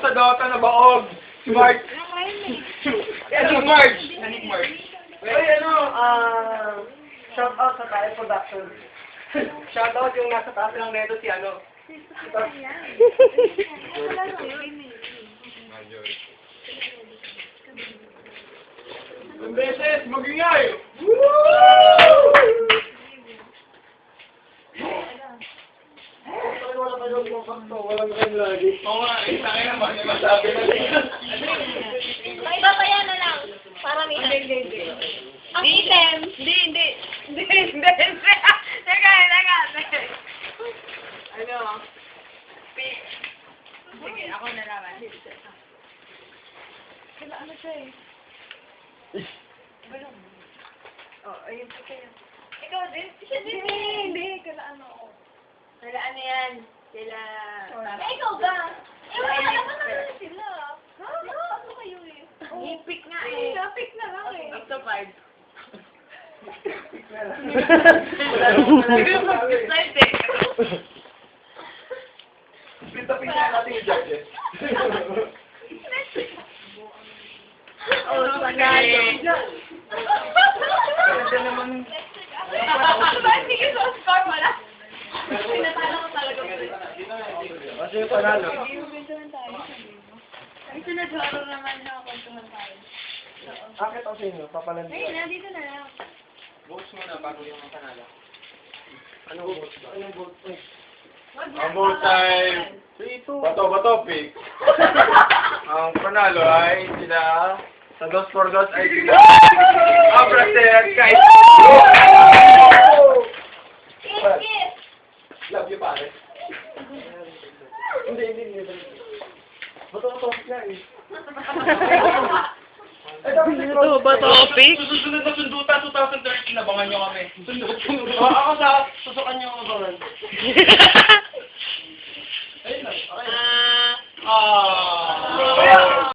sa Dota na baog. Smart. Ano, Marge? Nanik Marge. Uy, shout out sa Tayo Production. Shout out yung nasa taas lang neto si ano. Ang beses, magingay! Wala pa yung kompakto, walang ganyan lagi. Oo nga, tangin naman, may masabi na siya. May babaya na lang. Para may hindi. Ang item. Hindi. Teka. Ano? Sige, ako na naman. Kala ano siya eh. Oh, ayun pa kayo. Ikaw din? Siya din eh. Hindi, kala ano ako. Kala ano yan? Sila... ikaw ba? Wala naman sila. Ano kayo eh? Pick nga eh. Pick na lang eh. Up to 5. Pick na lang. Decide eh. Pitapin na natin yung judges. Oh, panalo. Ganda naman. Sige, so score mo lang. Pinatalo ko talaga. Kasi yung panalo. Ay, sinadoro naman na kwentuhan tayo. Akit ako sa inyo, papalan Ay, nandito na lang. Votes muna bago yung panalo. Anong vote? Anong vote? Ang vote ay... Bato, pick. Ang panalo ay sila... Sa Dos for Dos ay sila... Abrase at Kite. Kiss! Love you, pare. Hindi. Bato nga eh. Ito ba topic? Susunod na sundutan 2013, abangan nyo kami. Ako sa susukan nyo ako.